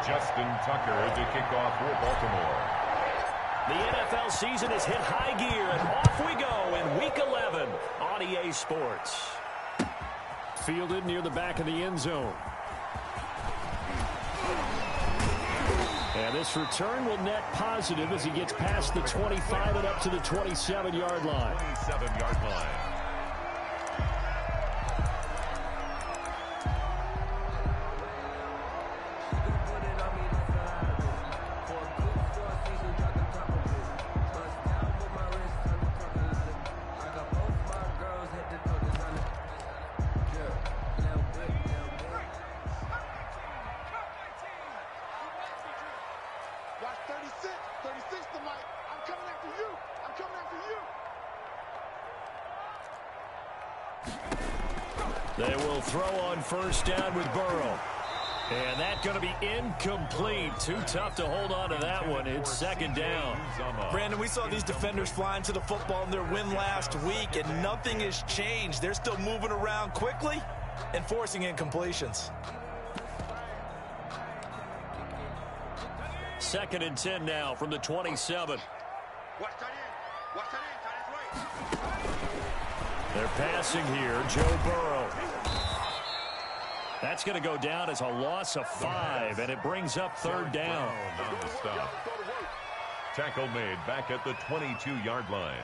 Justin Tucker to kick off for Baltimore. The NFL season has hit high gear, and off we go in Week 11 on EA Sports. Fielded near the back of the end zone. And this return will net positive as he gets past the 25 and up to the 27-yard line. 27-yard line. They will throw on first down with Burrow. And that's going to be incomplete. Too tough to hold on to that one. It's second down. Brandon, we saw these defenders flying to the football in their win last week, and nothing has changed. They're still moving around quickly and forcing incompletions. 2nd and 10 now from the 27. They're passing here. Joe Burrow. That's going to go down as a loss of 5, and it brings up 3rd down. On the stop. Tackle made back at the 22-yard line.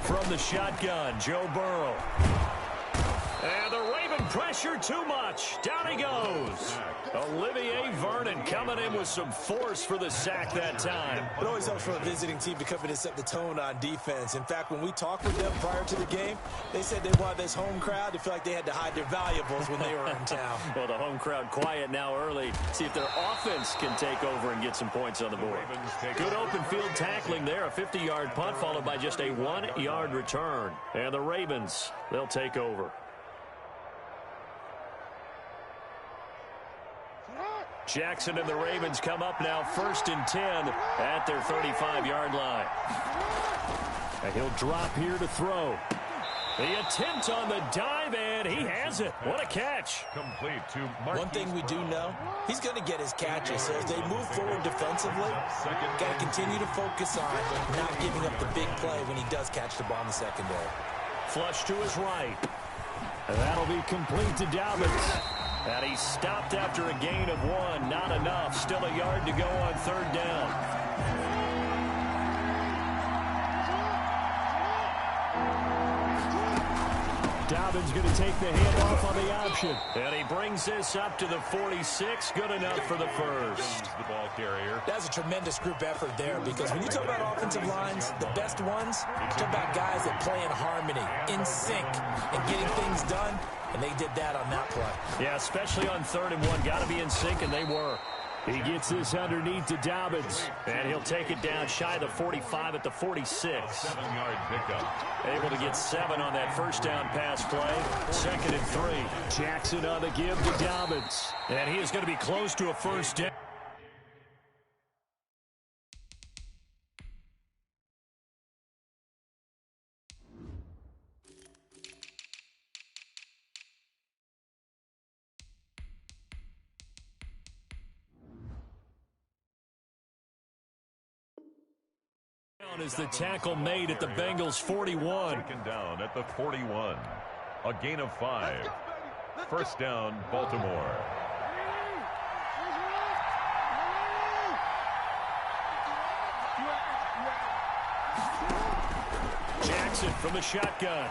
From the shotgun, Joe Burrow. And the Raven pressure too much. Down he goes. Olivier Vernon coming in with some force for the sack that time. It always helps for a visiting team to come in and set the tone on defense. In fact, when we talked with them prior to the game, they said they wanted this home crowd to feel like they had to hide their valuables when they were in town. Well, the home crowd quiet now early. See if their offense can take over and get some points on the board. Good open field tackling there. A 50-yard punt followed by just a 1-yard return. And the Ravens, they'll take over. Jackson and the Ravens come up now 1st and 10 at their 35-yard line. And he'll drop here to throw. The attempt on the dive, and he has it. What a catch. Complete to Marquise. One thing we do know, he's going to get his catches. So as they move forward defensively, got to continue to focus on not giving up the big play when he does catch the ball in the secondary. Flush to his right. And that'll be complete to Dobbins. And he stopped after a gain of 1. Not enough. Still a yard to go on 3rd down. Dobbins going to take the handoff on the option. And he brings this up to the 46. Good enough for the first. The ball carrier. That's a tremendous group effort there, because when you talk about offensive lines, the best ones, you talk about guys that play in harmony, in sync, and getting things done, and they did that on that play. Yeah, especially on 3rd and 1. Got to be in sync, and they were. He gets this underneath to Dobbins, and he'll take it down shy of the 45 at the 46. 7-yard pickup. Able to get 7 on that first down pass play. 2nd and 3. Jackson on the give to Dobbins, and he is going to be close to a first down. Is the tackle made at the Bengals 41. Taken down at the 41. A gain of 5. First down, Baltimore. Jackson from the shotgun.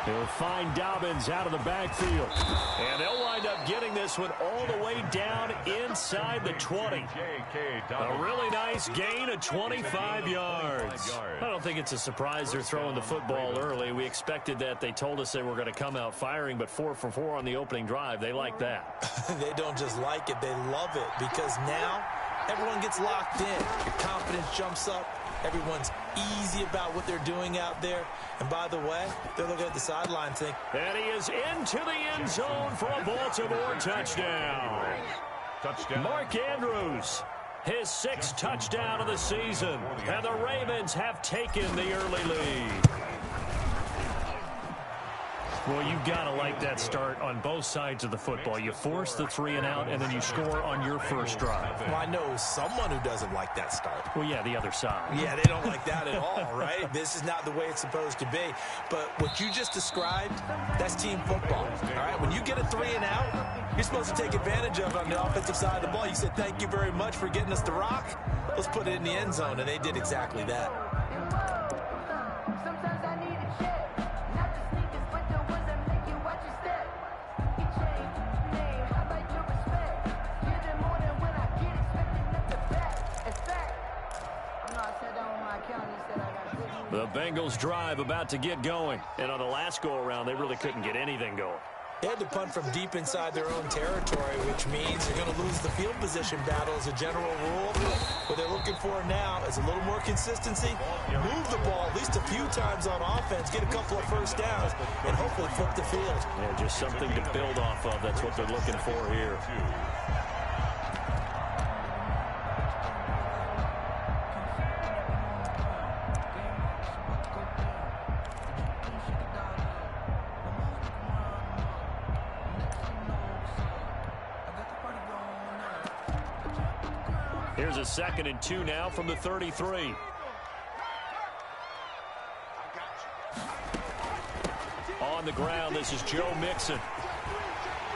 He'll find Dobbins out of the backfield. And they'll wind up getting this one all the way down inside the 20. A really nice gain of 25 yards. I don't think it's a surprise they're throwing the football early. We expected that. They told us they were going to come out firing, but 4 for 4 on the opening drive. They like that. They don't just like it, they love it, because now everyone gets locked in. Your confidence jumps up, Everyone's easy about what they're doing out there. And by the way, they're looking at the sideline thinking. And he is into the end zone for a Baltimore touchdown. Mark Andrews, his 6th touchdown of the season. And the Ravens have taken the early lead. Well, you've got to like that start on both sides of the football. You force the 3 and out, and then you score on your first drive. Well, I know someone who doesn't like that start. Well, yeah, the other side. Yeah, they don't like that at all, right? This is not the way it's supposed to be. But what you just described, that's team football, all right? When you get a 3 and out, you're supposed to take advantage of it on the offensive side of the ball. You said, thank you very much for getting us the rock. Let's put it in the end zone, and they did exactly that. The Bengals drive about to get going. And on the last go-around, they really couldn't get anything going. They had to punt from deep inside their own territory, which means they're going to lose the field position battle as a general rule. What they're looking for now is a little more consistency, move the ball at least a few times on offense, get a couple of first downs, and hopefully flip the field. Yeah, just something to build off of. That's what they're looking for here. Here's a 2nd and 2 now from the 33. On the ground, this is Joe Mixon.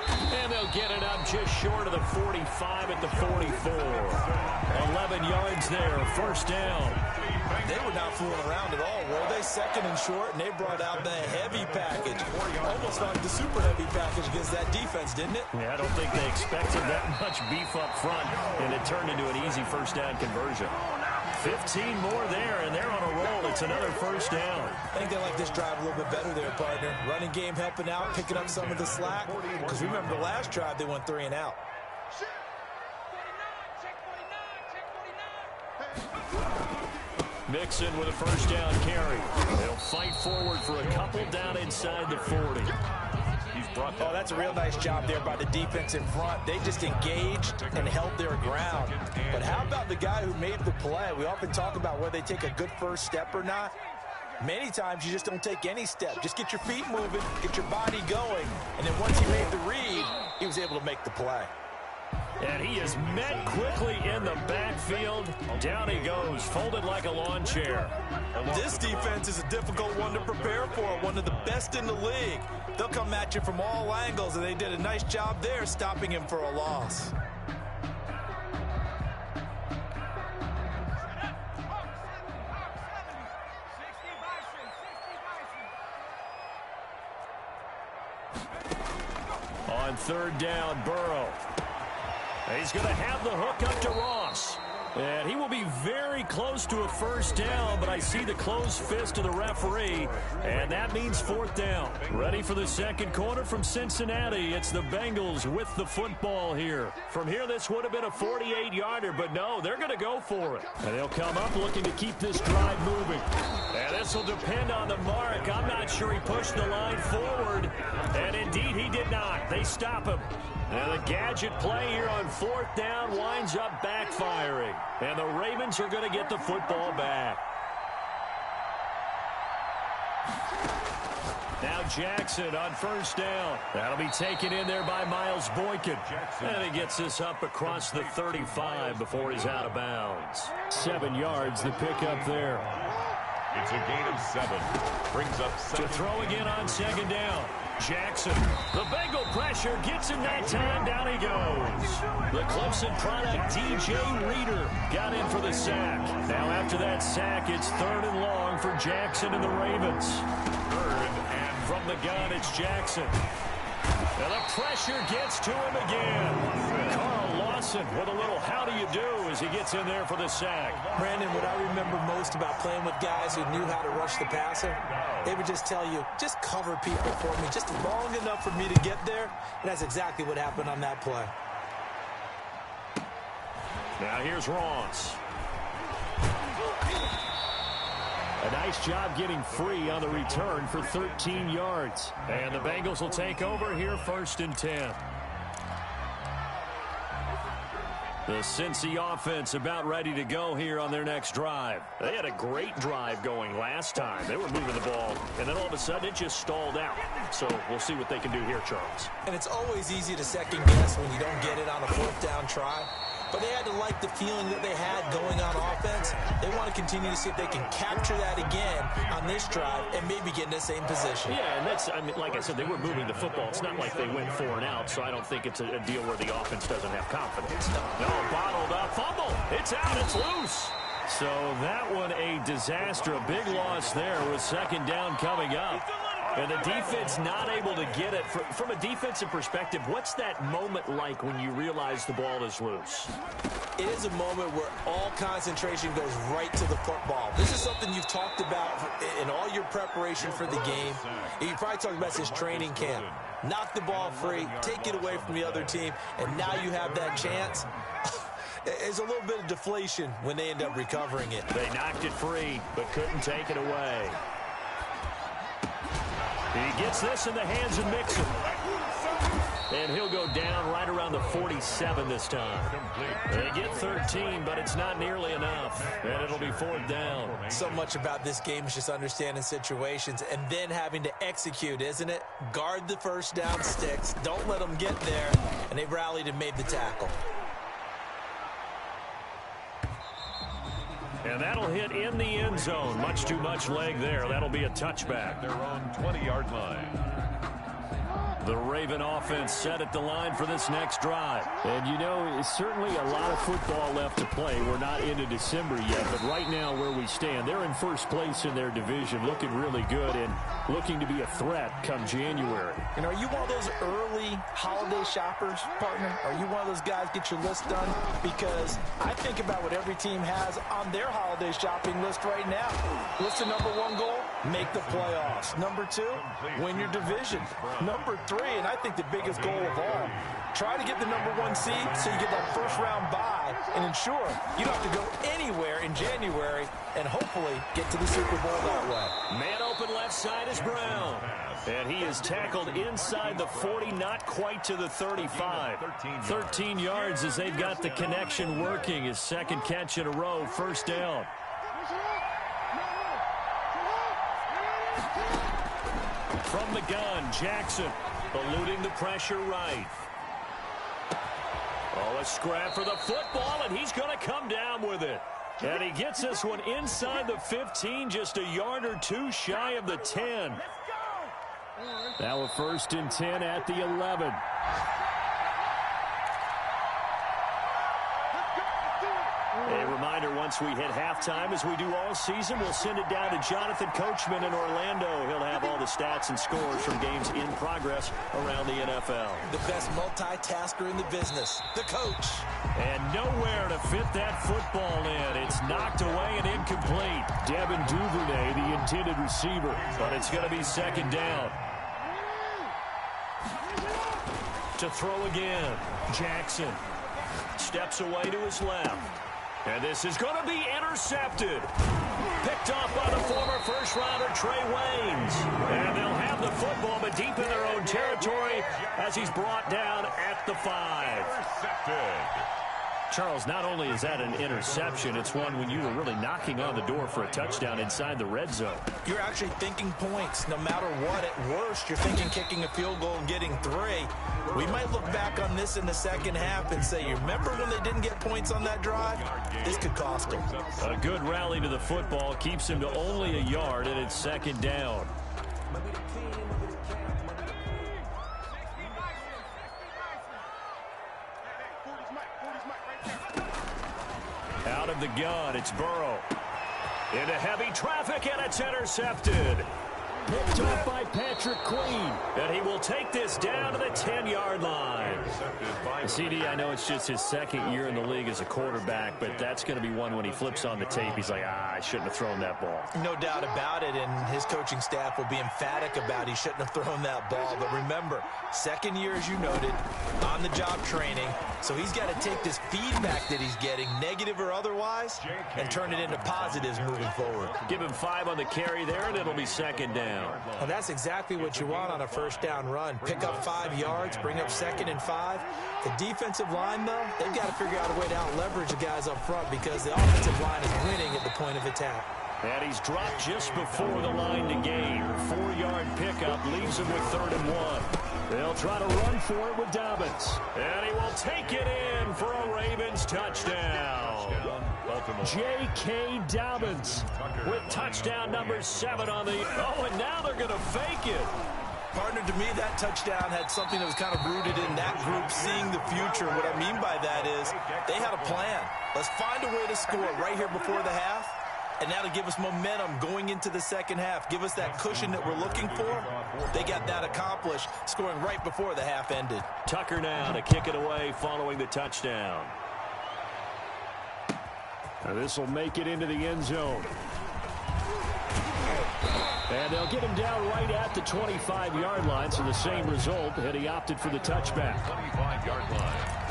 And they'll get it up just short of the 45 at the 44. 11 yards there, first down. They were not fooling around at all, were they? 2nd and short, and they brought out the heavy package. Almost like the super heavy package against that defense, didn't it? Yeah, I don't think they expected that much beef up front, and it turned into an easy first down conversion. 15 more there, and they're on a roll. It's another first down. I think they like this drive a little bit better there, partner. Running game helping out, picking up some of the slack. Because remember the last drive, they went 3 and out. Mixon with a first down carry. They'll fight forward for a couple down inside the 40. Oh, that's a real nice job there by the defense in front. They just engaged and held their ground. But how about the guy who made the play? We often talk about whether they take a good first step or not. Many times you just don't take any step. Just get your feet moving, get your body going. And then once he made the read, he was able to make the play. And he is met quickly in the backfield. Down he goes, folded like a lawn chair. This defense is a difficult one to prepare for, one of the best in the league. They'll come at you from all angles, and they did a nice job there stopping him for a loss. On 3rd down, Burrow. He's going to have the hook up to Ross. And he will be very close to a first down, but I see the closed fist of the referee, and that means 4th down. Ready for the second quarter from Cincinnati. It's the Bengals with the football here. From here, this would have been a 48-yarder, but no, they're going to go for it. And they'll come up looking to keep this drive moving. And this will depend on the mark. I'm not sure he pushed the line forward, and indeed he did not. They stop him. And the gadget play here on 4th down winds up backfiring. And the Ravens are going to get the football back. Now Jackson on first down. That'll be taken in there by Miles Boykin. And he gets this up across the 35 before he's out of bounds. 7 yards, the pickup there. It's a gain of 7. Brings up 7. To throw again on 2nd down. Jackson, the Bengal pressure gets him that time. Down he goes. The Clemson product, DJ Reader, got in for the sack. Now after that sack, it's 3rd and long for Jackson and the Ravens. 3rd, and from the gun, it's Jackson. And the pressure gets to him again. Carl Lawson with a little how do you do as he gets in there for the sack. Brandon, what I remember most about playing with guys who knew how to rush the passer, they would just tell you, just cover people for me, just long enough for me to get there. And that's exactly what happened on that play. Now here's Ross. A nice job getting free on the return for 13 yards. And the Bengals will take over here 1st and 10. The Cincy offense about ready to go here on their next drive. They had a great drive going last time. They were moving the ball, and then all of a sudden it just stalled out. So we'll see what they can do here, Charles. And it's always easy to second guess when you don't get it on a 4th down try. But they had to like the feeling that they had going on offense. They want to continue to see if they can capture that again on this drive and maybe get in the same position. Yeah, and that's, I mean, like I said, they were moving the football. It's not like they went 4 and out, so I don't think it's a deal where the offense doesn't have confidence. No, bottled up, fumble. It's out, it's loose. So that one a disaster, a big loss there with 2nd down coming up. And the defense not able to get it. From a defensive perspective, what's that moment like when you realize the ball is loose? It is a moment where all concentration goes right to the football. This is something you've talked about in all your preparation for the game. You probably talked about this training camp. Knock the ball free, take it away from the other team, and now you have that chance. There's a little bit of deflation when they end up recovering it. They knocked it free, but couldn't take it away. He gets this in the hands of Mixon. And he'll go down right around the 47 this time. They get 13, but it's not nearly enough. And it'll be 4th down. So much about this game is just understanding situations and then having to execute, isn't it? Guard the 1st down sticks. Don't let them get there. And they rallied and made the tackle. And that'll hit in the end zone. Much too much leg there. That'll be a touchback. Their own 20-yard line. The Raven offense set at the line for this next drive. And, you know, it's certainly a lot of football left to play. We're not into December yet, but right now where we stand, they're in 1st place in their division, looking really good and looking to be a threat come January. And are you one of those early holiday shoppers, partner? Are you one of those guys get your list done? Because I think about what every team has on their holiday shopping list right now. What's the number 1 goal? Make the playoffs. Number 2, win your division. Number 3, and I think the biggest goal of all, try to get the number 1 seed so you get that 1st round bye and ensure you don't have to go anywhere in January and hopefully get to the Super Bowl that way. Man open left side is Brown. And he is tackled inside the 40, not quite to the 35. 13 yards as they've got the connection working. His 2nd catch in a row, 1st down. From the gun, Jackson eluding the pressure right. Oh, a scrap for the football, and he's going to come down with it. And he gets this one inside the 15, just a yard or 2 shy of the 10. Now a 1st and 10 at the 11. A reminder, once we hit halftime, as we do all season, we'll send it down to Jonathan Coachman in Orlando. He'll have all the stats and scores from games in progress around the NFL. The best multitasker in the business, the coach. And nowhere to fit that football in. It's knocked away and incomplete. Devin Duvernay, the intended receiver. But it's going to be 2nd down. To throw again. Jackson steps away to his left. And this is going to be intercepted. Picked off by the former 1st-rounder Trey Waynes. And they'll have the football, but deep in their own territory as he's brought down at the 5. Intercepted. Charles, not only is that an interception, it's one when you were really knocking on the door for a touchdown inside the red zone. You're actually thinking points. No matter what, at worst, you're thinking kicking a field goal and getting 3. We might look back on this in the 2nd half and say, you remember when they didn't get points on that drive? This could cost them. A good rally to the football keeps him to only a yard, and it's 2nd down. Out of the gun, it's Burrow. Into heavy traffic, and it's intercepted. picked off by Patrick Queen. And he will take this down to the 10-yard line. CD, I know it's just his second year in the league as a quarterback, but that's going to be one when he flips on the tape. He's like, I shouldn't have thrown that ball. No doubt about it, and his coaching staff will be emphatic about he shouldn't have thrown that ball. But remember, second year, as you noted, on-the-job training. So he's got to take this feedback that he's getting, negative or otherwise, and turn it into positives moving forward. Give him 5 on the carry there, and it'll be second down. Well, that's exactly what you want on a first down run. Pick up 5 yards, bring up 2nd and 5. The defensive line, though, they've got to figure out a way to out-leverage the guys up front because the offensive line is winning at the point of attack. And he's dropped just before the line to gain. 4-yard pickup leaves him with 3rd and 1. They'll try to run for it with Dobbins. And he will take it in for a Ravens touchdown. J.K. Dobbins with touchdown number 7 on the... Oh, and now they're going to fake it. Partner, to me, that touchdown had something that was kind of rooted in that group seeing the future. What I mean by that is they had a plan. Let's find a way to score right here before the half. And that'll give us momentum going into the second half. Give us that cushion that we're looking for. They got that accomplished, scoring right before the half ended. Tucker now to kick it away following the touchdown. Now this will make it into the end zone. And they'll get him down right at the 25-yard line, so the same result, and he opted for the touchback. 25-yard line.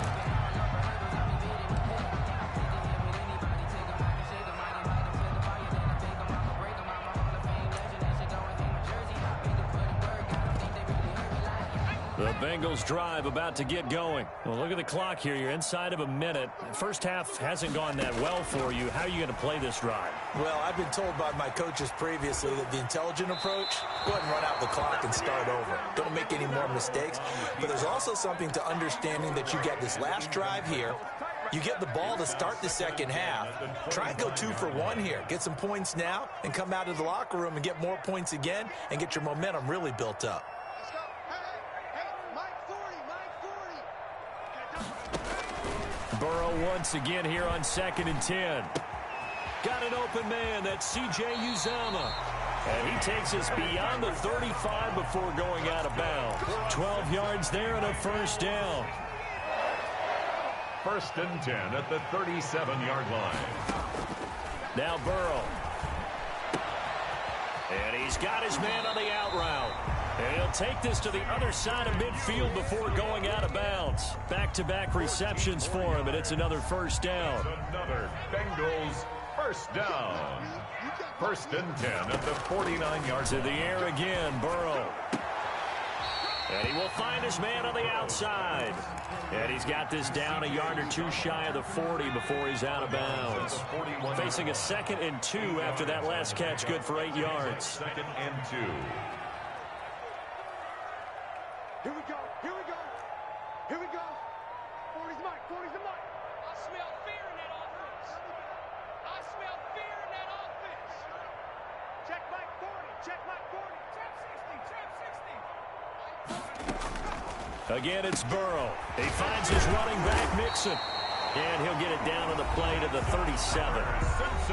The Bengals drive about to get going. Well, look at the clock here. You're inside of a minute. First half hasn't gone that well for you. How are you going to play this drive? Well, I've been told by my coaches previously that the intelligent approach, go ahead and run out the clock and start over. Don't make any more mistakes. But there's also something to understanding that you get this last drive here. You get the ball to start the second half. Try and go 2 for 1 here. Get some points now and come out of the locker room and get more points again and get your momentum really built up. Burrow once again here on 2nd and 10. Got an open man. That's C.J. Uzomah. And he takes us beyond the 35 before going out of bounds. 12 yards there and a first down. 1st and 10 at the 37-yard line. Now Burrow. And he's got his man on the out route. And he'll take this to the other side of midfield before going out of bounds. Back-to-back receptions for him, and it's another first down. Another Bengals first down. 1st and 10 at the 49-yard line. To the air again, Burrow. And he will find his man on the outside. And he's got this down a yard or 2 shy of the 40 before he's out of bounds. Facing a 2nd and 2 after that last catch, good for 8 yards. 2nd and 2. Here we go, here we go, here we go. 40's the mic, 40's the mic. I smell fear in that offense. I smell fear in that offense. Check mic 40, check mic 40. Check 60, check 60. Again, it's Burrow. He finds his running back, Mixon. And he'll get it down to the play to the 37.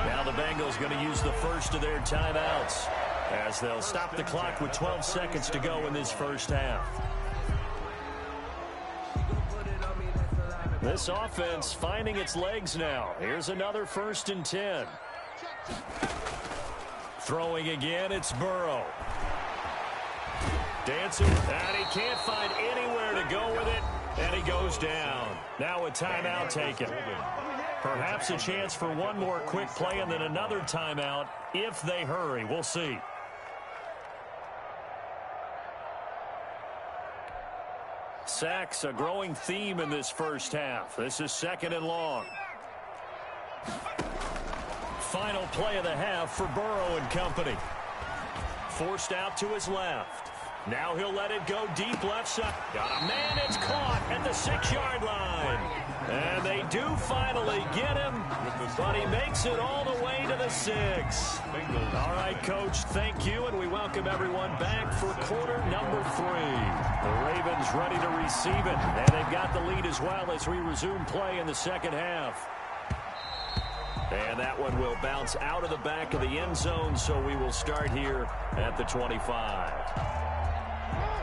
Now the Bengals going to use the first of their timeouts as they'll stop the clock with 12 seconds to go in this first half. This offense finding its legs now. Here's another 1st and 10. Throwing again, it's Burrow. Dancing, and he can't find anywhere to go with it, and he goes down. Now a timeout taken. Perhaps a chance for one more quick play and then another timeout if they hurry. We'll see. Sacks, a growing theme in this first half. This is 2nd and long. Final play of the half for Burrow and company. Forced out to his left. Now he'll let it go deep left side. Got a man, it's caught at the 6-yard line. And they do finally get him, but he makes it all the way to the 6. All right, Coach, thank you, and we welcome everyone back for quarter number 3. The Ravens ready to receive it, and they've got the lead as well as we resume play in the second half. And that one will bounce out of the back of the end zone, so we will start here at the 25.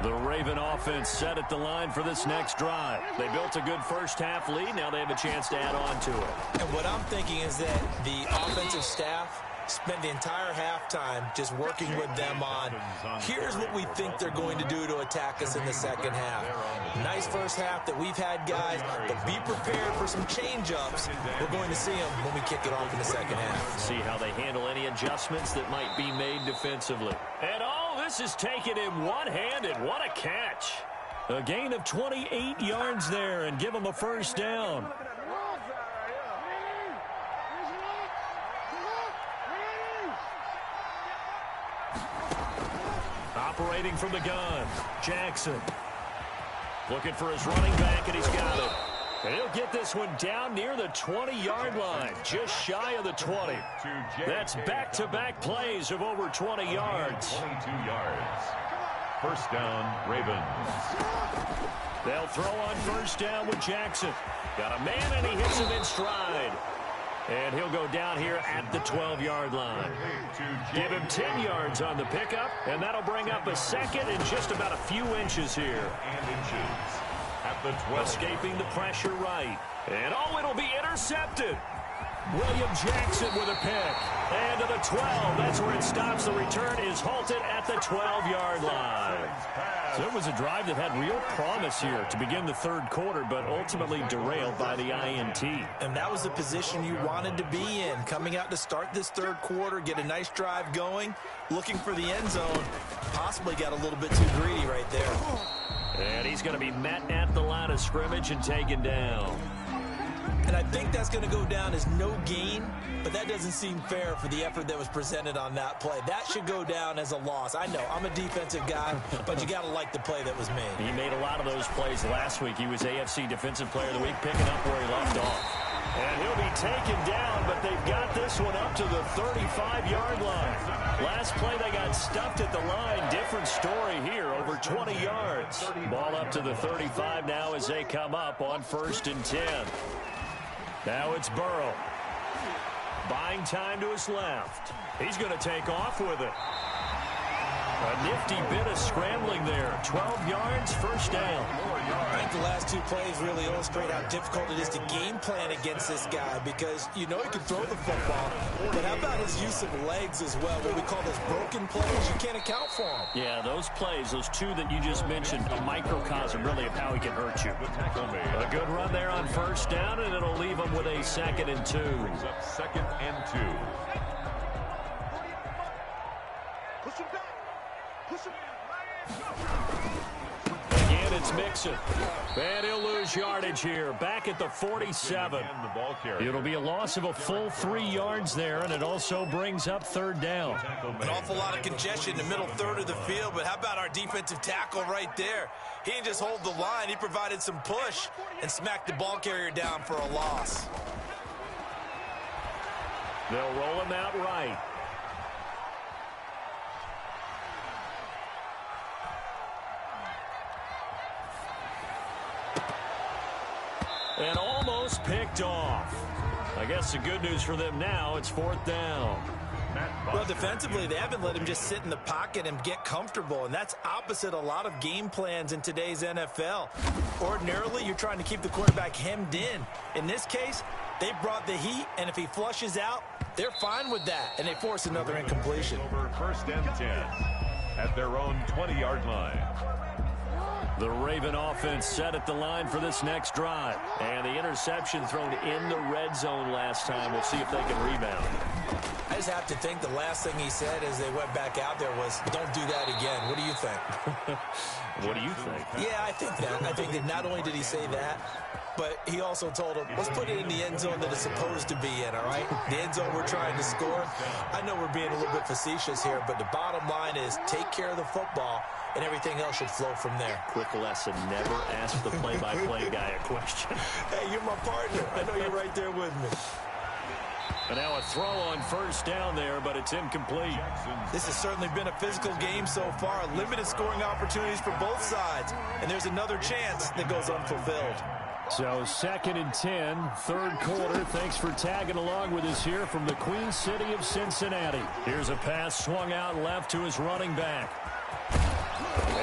The Raven offense set at the line for this next drive. They built a good first-half lead. Now they have a chance to add on to it. And what I'm thinking is that the offensive staff spent the entire halftime just working with them on, here's what we think they're going to do to attack us in the second half. Nice first half that we've had, guys, but be prepared for some change-ups. We're going to see them when we kick it off in the second half. See how they handle any adjustments that might be made defensively. And this is taken in one-handed. What a catch. A gain of 28 yards there and give them a first down. Operating from the gun, Jackson. Looking for his running back, and he's got it. And he'll get this one down near the 20-yard line, just shy of the 20. That's back-to-back plays of over 20 yards. 22 yards. First down, Ravens. They'll throw on first down with Jackson. Got a man, and he hits him in stride. And he'll go down here at the 12-yard line. Give him 10 yards on the pickup, and that'll bring up a second and just about a few inches here. At the 12. Escaping the pressure right. And it'll be intercepted. William Jackson with a pick. And to the 12. That's where it stops. The return is halted at the 12-yard line. So it was a drive that had real promise here to begin the third quarter, but ultimately derailed by the INT. And that was the position you wanted to be in. Coming out to start this third quarter, get a nice drive going, looking for the end zone. Possibly got a little bit too greedy right there. And he's going to be met at the line of scrimmage and taken down. And I think that's going to go down as no gain, but that doesn't seem fair for the effort that was presented on that play. That should go down as a loss. I know, I'm a defensive guy, but you got to like the play that was made. He made a lot of those plays last week. He was AFC Defensive Player of the Week, picking up where he left off. And he'll be taken down, but they've got this one up to the 35-yard line. Last play, they got stuffed at the line. Different story here, over 20 yards. Ball up to the 35 now as they come up on 1st and 10. Now it's Burrow. Buying time to his left. He's going to take off with it. A nifty bit of scrambling there. 12 yards, first down. I think the last two plays really illustrate how difficult it is to game plan against this guy because you know he can throw the football, but how about his use of legs as well? What we call those broken plays, you can't account for them. Yeah, those plays, those two that you just mentioned, a microcosm really of how he can hurt you. A good run there on first down, and it'll leave him with a 2nd and 2. Brings up 2nd and 2. Push him back. Push him. Again, it's Mixon. And he'll lose yardage here. Back at the 47. It'll be a loss of a full 3 yards there, and it also brings up 3rd down. An awful lot of congestion in the middle third of the field, but how about our defensive tackle right there? He didn't just hold the line. He provided some push and smacked the ball carrier down for a loss. They'll roll him out right. And almost picked off. I guess the good news for them now, it's 4th down. Well, defensively, they haven't let him just sit in the pocket and get comfortable, and that's opposite a lot of game plans in today's NFL. Ordinarily, you're trying to keep the quarterback hemmed in. In this case, they brought the heat, and if he flushes out, they're fine with that, and they force another incompletion. Over 1st and 10 at their own 20-yard line. The Raven offense set at the line for this next drive. And the interception thrown in the red zone last time. We'll see if they can rebound. I just have to think the last thing he said as they went back out there was, don't do that again. What do you think? What do you think? Yeah, I think that. I think that not only did he say that, but he also told him, let's put it in the end zone that it's supposed to be in, all right? The end zone we're trying to score. I know we're being a little bit facetious here, but the bottom line is take care of the football, and everything else should flow from there. Quick lesson, never ask the play-by-play guy a question. Hey, you're my partner. I know you're right there with me. And now a throw on first down there, but it's incomplete. This has certainly been a physical game so far. Limited scoring opportunities for both sides. And there's another chance that goes unfulfilled. So 2nd and 10, third quarter. Thanks for tagging along with us here from the Queen City of Cincinnati. Here's a pass swung out left to his running back.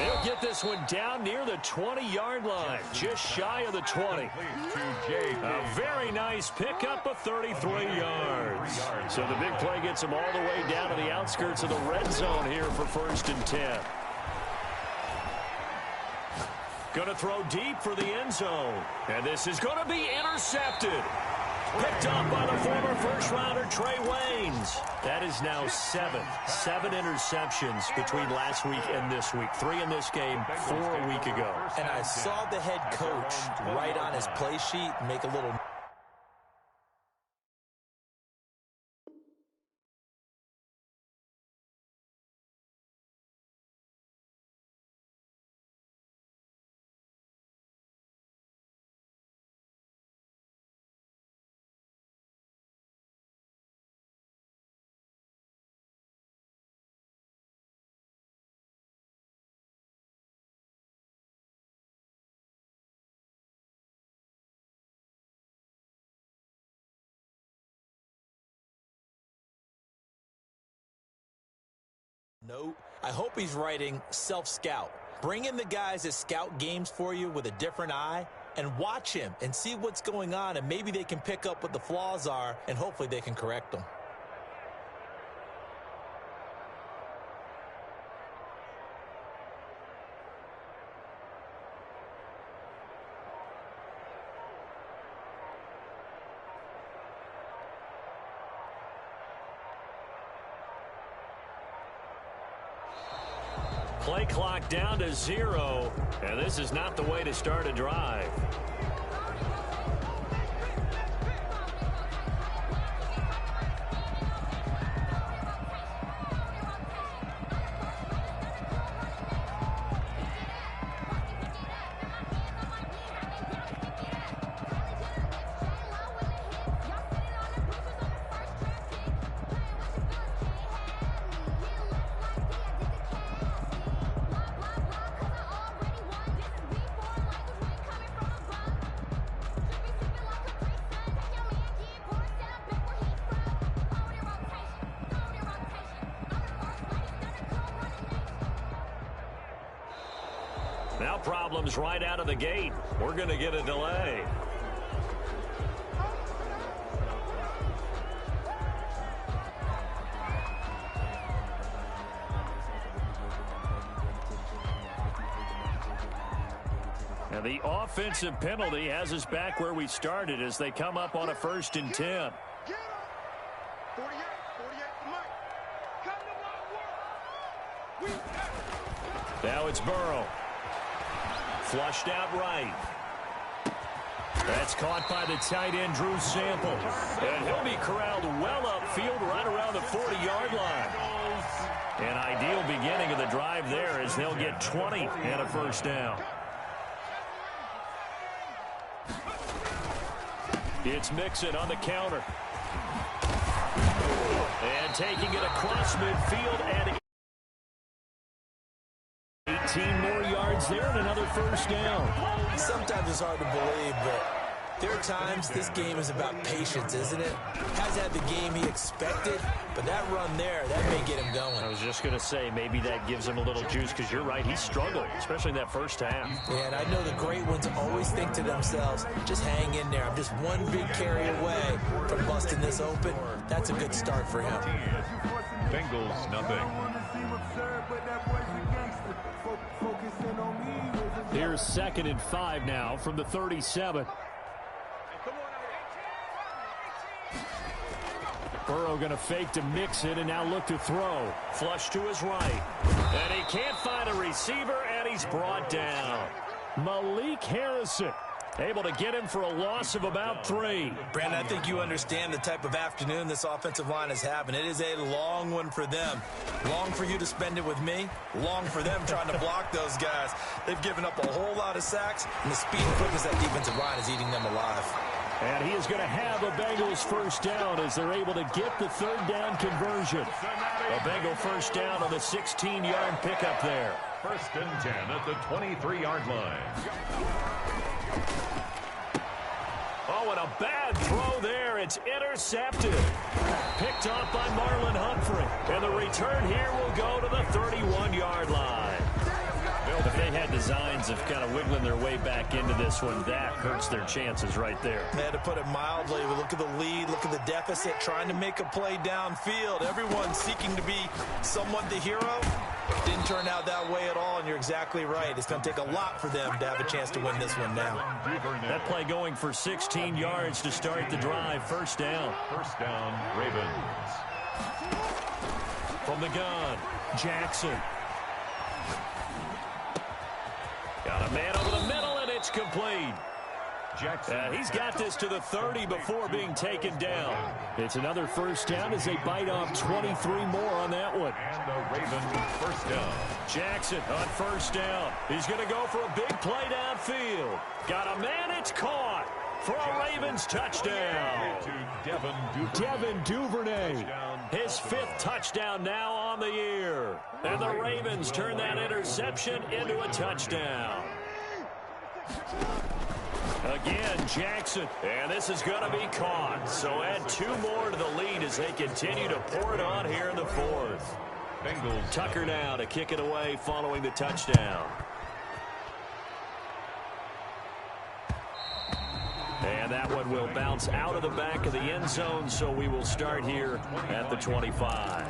He'll get this one down near the 20-yard line, just shy of the 20. A very nice pickup of 33 yards. So the big play gets him all the way down to the outskirts of the red zone here for 1st and 10. Going to throw deep for the end zone. And this is going to be intercepted. Picked up by the former first-rounder Trey Waynes. That is now 7 interceptions between last week and this week. 3 in this game, 4 a week ago. And I saw the head coach write on his play sheet and make a little... note. I hope he's writing self-scout. Bring in the guys that scout games for you with a different eye and watch him and see what's going on, and maybe they can pick up what the flaws are, and hopefully they can correct them. Play clock down to 0, and this is not the way to start a drive. Now problems right out of the gate. We're going to get a delay. And the offensive penalty has us back where we started as they come up on a 1st and 10. Now it's Burrow. Flushed out right. That's caught by the tight end, Drew Sample. And he'll be corralled well upfield right around the 40-yard line. An ideal beginning of the drive there as they'll get 20 and a 1st down. It's Mixon on the counter. And taking it across midfield and 18 more yards there and another 1st down. Sometimes it's hard to believe, but there are times this game is about patience, isn't it? Hasn't had the game he expected, but that run there, that may get him going. I was just going to say, maybe that gives him a little juice, because you're right, he struggled, especially in that 1st half. Yeah, and I know the great ones always think to themselves, just hang in there. I'm just one big carry away from busting this open. That's a good start for him. Bengals, nothing. Here's 2nd and 5 now from the 37. Burrow going to fake to Mixon and now look to throw. Flush to his right. And he can't find a receiver, and he's brought down. Malik Harrison able to get him for a loss of about 3. Brandon, I think you understand the type of afternoon this offensive line is having. It is a long one for them. Long for you to spend it with me. Long for them trying to block those guys. They've given up a whole lot of sacks, and the speed and quickness of that defensive line is eating them alive. And he is going to have a Bengals first down as they're able to get the third down conversion. A Bengal first down on the 16-yard pickup there. First and 10 at the 23-yard line. Oh, and a bad throw there. It's intercepted. Picked off by Marlon Humphrey. And the return here will go to the 31-yard line. If they had designs of kind of wiggling their way back into this one, that hurts their chances right there. They had to put it mildly. Look at the lead, look at the deficit, trying to make a play downfield. Everyone seeking to be somewhat the hero. Didn't turn out that way at all, and you're exactly right. It's going to take a lot for them to have a chance to win this one now. That play going for 16 yards to start the drive. First down. First down, Ravens. From the gun, Jackson. Got a man over the middle, and it's complete. Jackson. He's got this to the 30 before being taken down. It's another first down as they bite off 23 more on that one. And the Ravens first down. Jackson on first down. He's going to go for a big play downfield. Got a man, it's caught for a Ravens touchdown. Devin Duvernay. His fifth touchdown now on the year. And the Ravens turn that interception into a touchdown. Again, Jackson, and this is going to be caught. So add 2 more to the lead as they continue to pour it on here in the fourth. Bengals. Tucker now to kick it away following the touchdown. And that one will bounce out of the back of the end zone, so we will start here at the 25.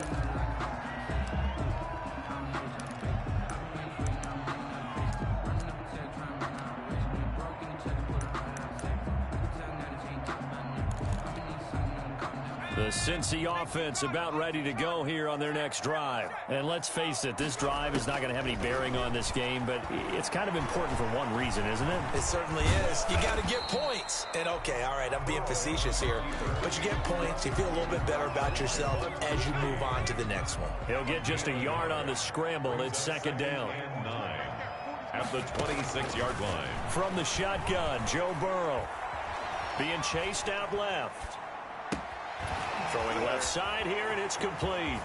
The Cincy offense about ready to go here on their next drive. And let's face it, this drive is not going to have any bearing on this game, but it's kind of important for one reason, isn't it? It certainly is. You got to get points. And, okay, all right, I'm being facetious here. But you get points, you feel a little bit better about yourself as you move on to the next one. He'll get just a yard on the scramble. It's second down. And 9 at the 26-yard line. From the shotgun, Joe Burrow being chased out left. Throwing left side here, and it's complete.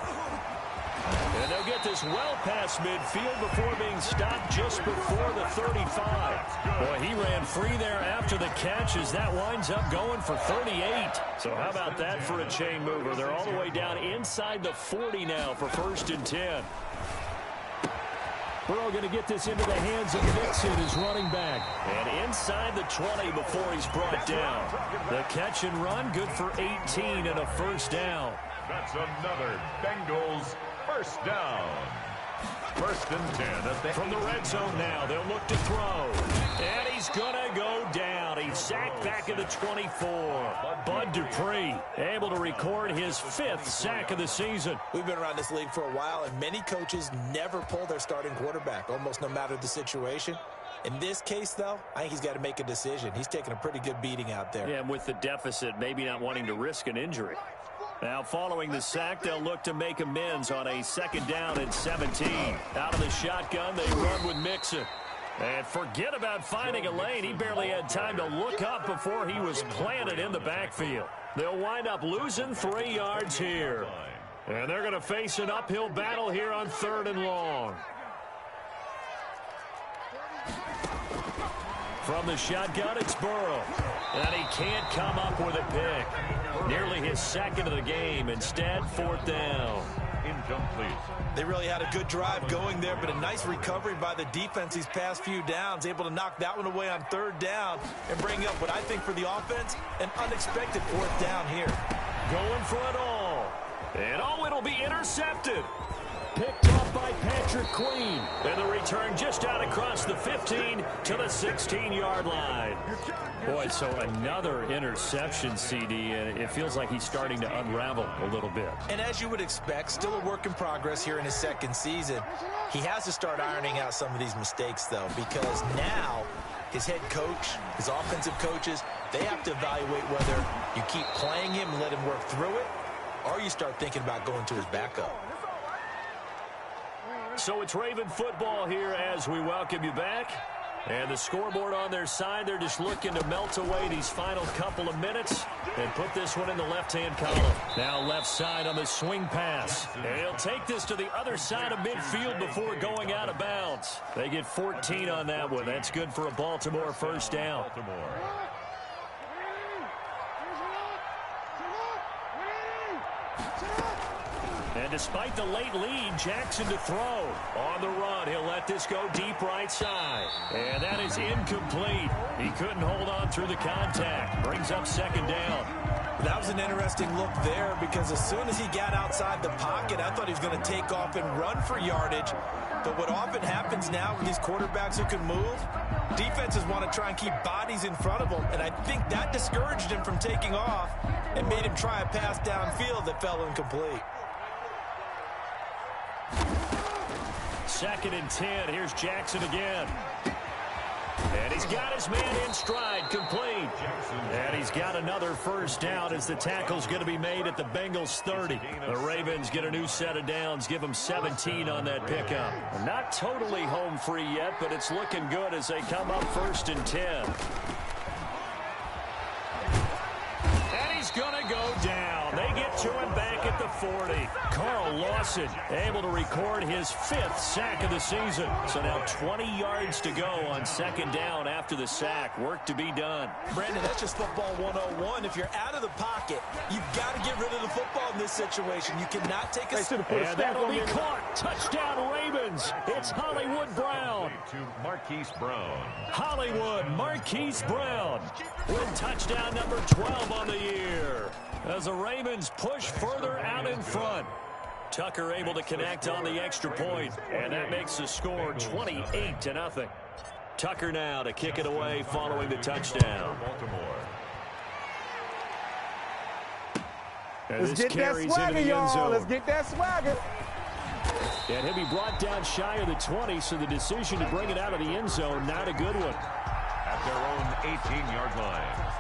And they'll get this well past midfield before being stopped just before the 35. Boy, he ran free there after the catch as that winds up going for 38. So how about that for a chain mover? They're all the way down inside the 40 now for first and 10. Burrow going to get this into the hands of Mixon, his running back. And inside the 20 before he's brought down. The catch and run, good for 18 and a first down. That's another Bengals first down. First and 10 at the From the red zone now, they'll look to throw. And he's going to go down. He's sacked back at the 24. Bud Dupree able to record his 5th sack of the season. We've been around this league for a while, and many coaches never pull their starting quarterback, almost no matter the situation. In this case, though, I think he's got to make a decision. He's taking a pretty good beating out there. Yeah, and with the deficit, maybe not wanting to risk an injury. Now, following the sack, they'll look to make amends on a second down and 17. Out of the shotgun, they run with Mixon. And forget about finding a lane. He barely had time to look up before he was planted in the backfield. They'll wind up losing 3 yards here. And they're going to face an uphill battle here on 3rd and long. From the shotgun, it's Burrow. And he can't come up with a pick. Nearly his second of the game. Instead, 4th down. incomplete. They really had a good drive going there, but a nice recovery by the defense these past few downs, able to knock that one away on 3rd down and bring up what I think for the offense, an unexpected 4th down here. Going for it all. And oh, it'll be intercepted. Picked off by Patrick Queen. And the return just out across the 15 to the 16-yard line. Boy, so another interception, CD, and it feels like he's starting to unravel a little bit. And as you would expect, still a work in progress here in his 2nd season. He has to start ironing out some of these mistakes, though, because now his head coach, his offensive coaches, they have to evaluate whether you keep playing him and let him work through it, or you start thinking about going to his backup. So it's Raven football here as we welcome you back. And the scoreboard on their side, they're just looking to melt away these final couple of minutes and put this one in the left-hand column. Now left side on the swing pass. And he'll take this to the other side of midfield before going out of bounds. They get 14 on that one. That's good for a Baltimore first down. And despite the late lead, Jackson to throw. On the run, he'll let this go deep right side. And that is incomplete. He couldn't hold on through the contact. Brings up second down. That was an interesting look there because as soon as he got outside the pocket, I thought he was going to take off and run for yardage. But what often happens now with these quarterbacks who can move, defenses want to try and keep bodies in front of them. And I think that discouraged him from taking off and made him try a pass downfield that fell incomplete. 2nd and 10. Here's Jackson again. And he's got his man in stride, complete. And he's got another first down as the tackle's going to be made at the Bengals 30. The Ravens get a new set of downs, give them 17 on that pickup. Not totally home free yet, but it's looking good as they come up 1st and 10. And he's going to go down. They get to him back at the 40. Carl Lawson able to record his 5th sack of the season. So now 20 yards to go on 2nd down after the sack. Work to be done. Brandon, that's just football 101. If you're out of the pocket, you've got to get rid of the football in this situation. You cannot take a step. And that'll be caught. Touchdown Ravens. It's Hollywood Brown. To Marquise Brown. Hollywood Marquise Brown with touchdown number 12 on the year. As the Ravens push further out in front. Tucker able to connect on the extra point, and that makes the score 28-0. Tucker now to kick it away following the touchdown. Let's get that swagger, y'all. Let's get that swagger. And he'll be brought down shy of the 20, so the decision to bring it out of the end zone, not a good one. At their own 18-yard line.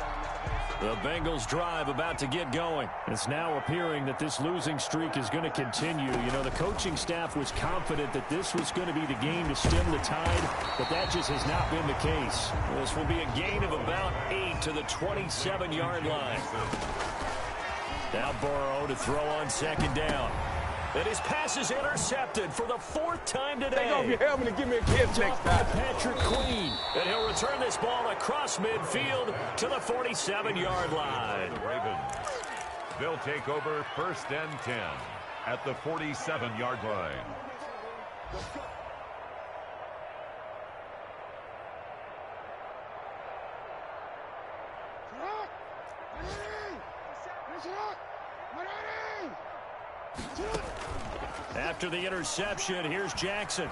The Bengals drive about to get going. It's now appearing that this losing streak is going to continue. You know, the coaching staff was confident that this was going to be the game to stem the tide, but that just has not been the case. This will be a gain of about 8 to the 27-yard line. Now Burrow to throw on 2nd down. And his pass is intercepted for the 4th time today. Take off your helmet and give me a kiss next time. Patrick Queen. And he'll return this ball across midfield to the 47-yard line. The Ravens. They'll take over 1st and 10 at the 47-yard line. After the interception, here's Jackson.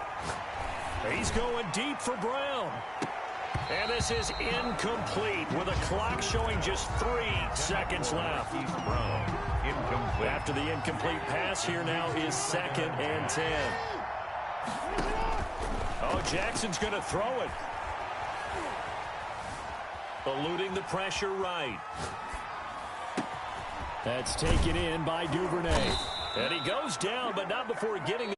He's going deep for Brown. And this is incomplete with a clock showing just 3 seconds left. He's Brown. Incomplete. After the incomplete pass, here now is 2nd and 10. Oh, Jackson's going to throw it. Eluding the pressure right. That's taken in by Duvernay. And he goes down, but not before getting